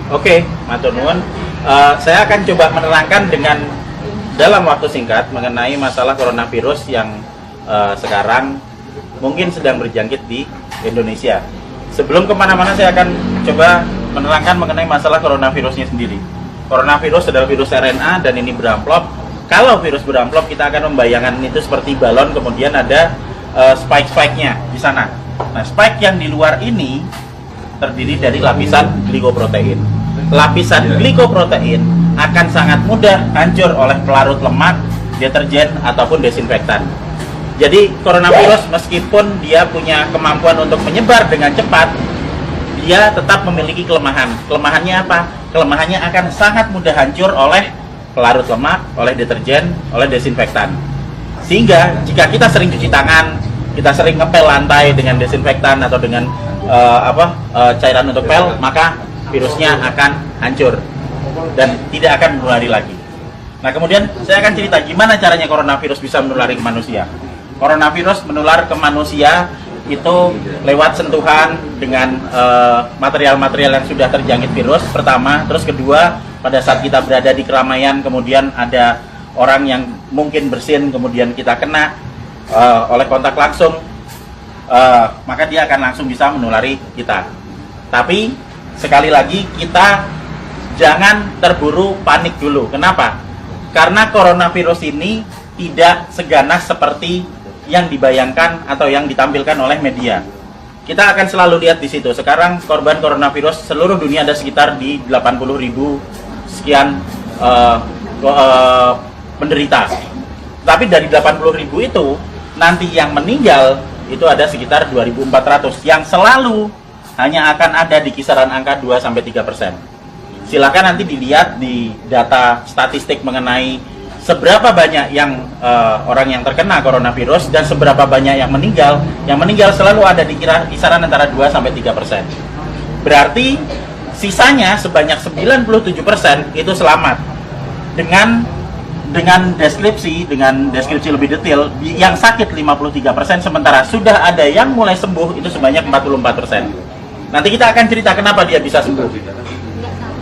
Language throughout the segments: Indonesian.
Oke, matur nuwun. Saya akan coba menerangkan dengan dalam waktu singkat mengenai masalah coronavirus yang sekarang mungkin sedang berjangkit di Indonesia. Sebelum kemana-mana, saya akan coba menerangkan mengenai masalah coronavirusnya sendiri. Coronavirus adalah virus RNA dan ini beramplop. Kalau virus beramplop, kita akan membayangkan itu seperti balon, kemudian ada spike-spike-nya di sana. Nah, spike yang di luar ini terdiri dari lapisan glikoprotein. Lapisan glikoprotein akan sangat mudah hancur oleh pelarut lemak, deterjen, ataupun desinfektan. Jadi coronavirus meskipun dia punya kemampuan untuk menyebar dengan cepat, dia tetap memiliki kelemahan. Kelemahannya apa? Kelemahannya akan sangat mudah hancur oleh pelarut lemak, oleh deterjen, oleh desinfektan. Sehingga jika kita sering cuci tangan, kita sering ngepel lantai dengan desinfektan atau dengan cairan untuk pel, maka virusnya akan hancur dan tidak akan menulari lagi. Nah, kemudian saya akan cerita gimana caranya coronavirus bisa menulari ke manusia. Coronavirus menular ke manusia itu lewat sentuhan dengan material-material yang sudah terjangkit virus pertama, terus kedua pada saat kita berada di keramaian, kemudian ada orang yang mungkin bersin, kemudian kita kena oleh kontak langsung, maka dia akan langsung bisa menulari kita. Tapi sekali lagi kita jangan terburu panik dulu. Kenapa? Karena coronavirus ini tidak seganas seperti yang dibayangkan atau yang ditampilkan oleh media. Kita akan selalu lihat di situ. Sekarang korban coronavirus seluruh dunia ada sekitar di 80.000 sekian penderita. Tapi dari 80.000 itu nanti yang meninggal itu ada sekitar 2.400 yang selalu hanya akan ada di kisaran angka 2-3%. Silakan nanti dilihat di data statistik mengenai seberapa banyak yang orang yang terkena coronavirus dan seberapa banyak yang meninggal. Yang meninggal selalu ada di kisaran antara 2-3%. Berarti sisanya sebanyak 97% itu selamat dengan deskripsi lebih detail. Yang sakit 53%, sementara sudah ada yang mulai sembuh itu sebanyak 44%. Nanti kita akan cerita kenapa dia bisa sembuh.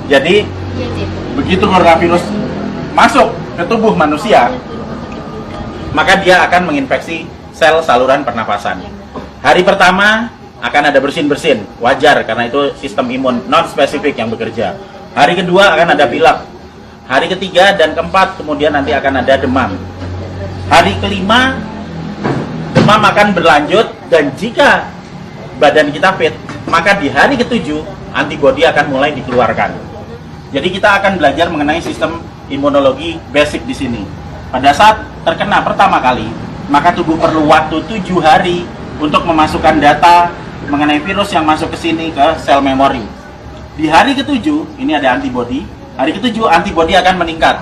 Jadi begitu coronavirus masuk ke tubuh manusia, maka dia akan menginfeksi sel saluran pernapasan. Hari pertama akan ada bersin-bersin, wajar karena itu sistem imun non spesifik yang bekerja. Hari kedua akan ada pilek. Hari ketiga dan keempat kemudian nanti akan ada demam. Hari kelima demam akan berlanjut, dan jika badan kita fit, maka di hari ketujuh antibodi akan mulai dikeluarkan. Jadi kita akan belajar mengenai sistem imunologi basic di sini. Pada saat terkena pertama kali, maka tubuh perlu waktu 7 hari untuk memasukkan data mengenai virus yang masuk ke sini ke sel memori. Di hari ketujuh ini ada antibodi. Hari ke-7 antibodi akan meningkat,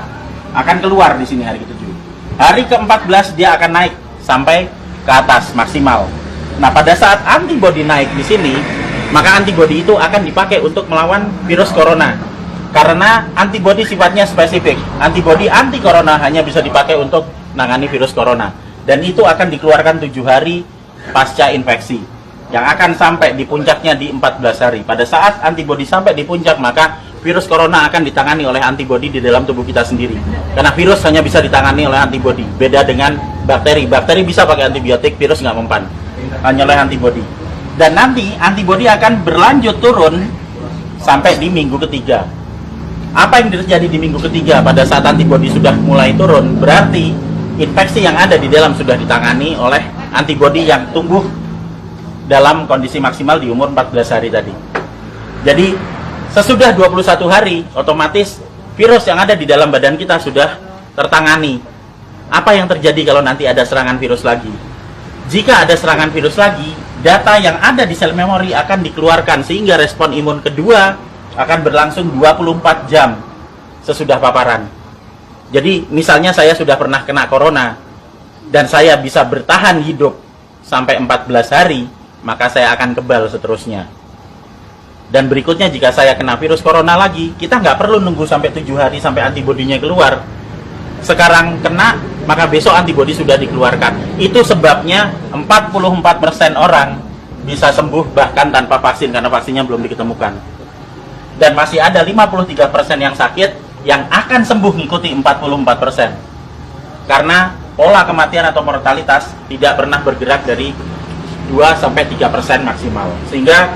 akan keluar di sini hari ke-7. Hari ke-14 dia akan naik sampai ke atas maksimal. Nah, pada saat antibodi naik di sini, maka antibodi itu akan dipakai untuk melawan virus corona. Karena antibodi sifatnya spesifik. Antibodi anti corona hanya bisa dipakai untuk menangani virus corona. Dan itu akan dikeluarkan 7 hari pasca infeksi, yang akan sampai di puncaknya di 14 hari. Pada saat antibodi sampai di puncak, maka virus corona akan ditangani oleh antibodi di dalam tubuh kita sendiri. Karena virus hanya bisa ditangani oleh antibodi. Beda dengan bakteri. Bakteri bisa pakai antibiotik, virus nggak mempan. Hanya oleh antibodi. Dan nanti antibodi akan berlanjut turun sampai di minggu ketiga. Apa yang terjadi di minggu ketiga pada saat antibodi sudah mulai turun? Berarti infeksi yang ada di dalam sudah ditangani oleh antibodi yang tumbuh dalam kondisi maksimal di umur 14 hari tadi. Jadi sesudah 21 hari, otomatis virus yang ada di dalam badan kita sudah tertangani. Apa yang terjadi kalau nanti ada serangan virus lagi? Jika ada serangan virus lagi, data yang ada di sel memori akan dikeluarkan, sehingga respon imun kedua akan berlangsung 24 jam sesudah paparan. Jadi misalnya saya sudah pernah kena corona dan saya bisa bertahan hidup sampai 14 hari, maka saya akan kebal seterusnya. Dan berikutnya jika saya kena virus corona lagi, kita nggak perlu nunggu sampai 7 hari sampai antibodinya keluar. Sekarang kena, maka besok antibodi sudah dikeluarkan. Itu sebabnya 44% orang bisa sembuh bahkan tanpa vaksin, karena vaksinnya belum diketemukan. Dan masih ada 53% yang sakit yang akan sembuh ngikuti 44%. Karena pola kematian atau mortalitas tidak pernah bergerak dari 2-3% maksimal. Sehingga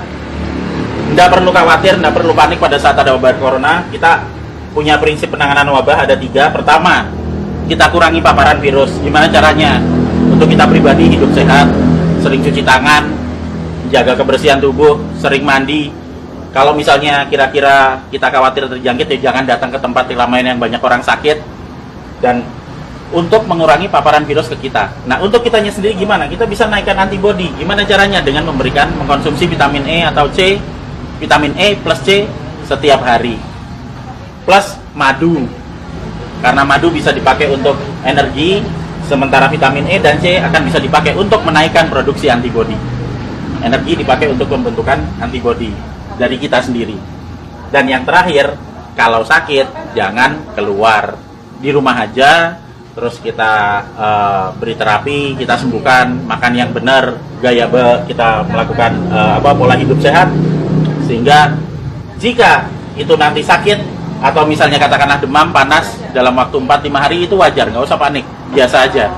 tidak perlu khawatir, tidak perlu panik pada saat ada wabah corona. Kita punya prinsip penanganan wabah ada 3. Pertama, kita kurangi paparan virus. Gimana caranya? Untuk kita pribadi hidup sehat, sering cuci tangan, jaga kebersihan tubuh, sering mandi. Kalau misalnya kira-kira kita khawatir terjangkit, ya jangan datang ke tempat keramaian yang banyak orang sakit. Dan untuk mengurangi paparan virus ke kita. Nah, untuk kitanya sendiri gimana? Kita bisa naikkan antibodi. Gimana caranya? Dengan mengkonsumsi vitamin E atau C, vitamin E plus C setiap hari. Plus madu. Karena madu bisa dipakai untuk energi, sementara vitamin E dan C akan bisa dipakai untuk menaikkan produksi antibodi. Energi dipakai untuk pembentukan antibodi dari kita sendiri. Dan yang terakhir, kalau sakit jangan keluar, di rumah aja. Terus kita beri terapi, kita sembuhkan, makan yang benar, kita melakukan pola hidup sehat, sehingga jika itu nanti sakit atau misalnya katakanlah demam, panas dalam waktu 4-5 hari, itu wajar, nggak usah panik, biasa aja.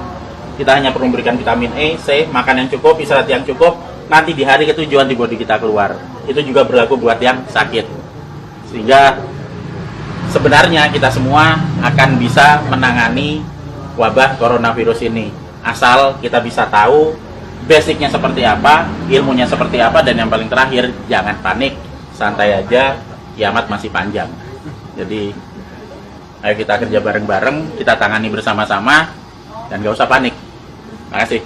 Kita hanya perlu memberikan vitamin E, C, makan yang cukup, istirahat yang cukup. Nanti di hari ketujuh antibodi kita keluar. Itu juga berlaku buat yang sakit. Sehingga sebenarnya kita semua akan bisa menangani wabah coronavirus ini, asal kita bisa tahu basicnya seperti apa, ilmunya seperti apa, dan yang paling terakhir, jangan panik, santai aja, kiamat masih panjang. Jadi ayo kita kerja bareng-bareng, kita tangani bersama-sama, dan gak usah panik. Terima kasih.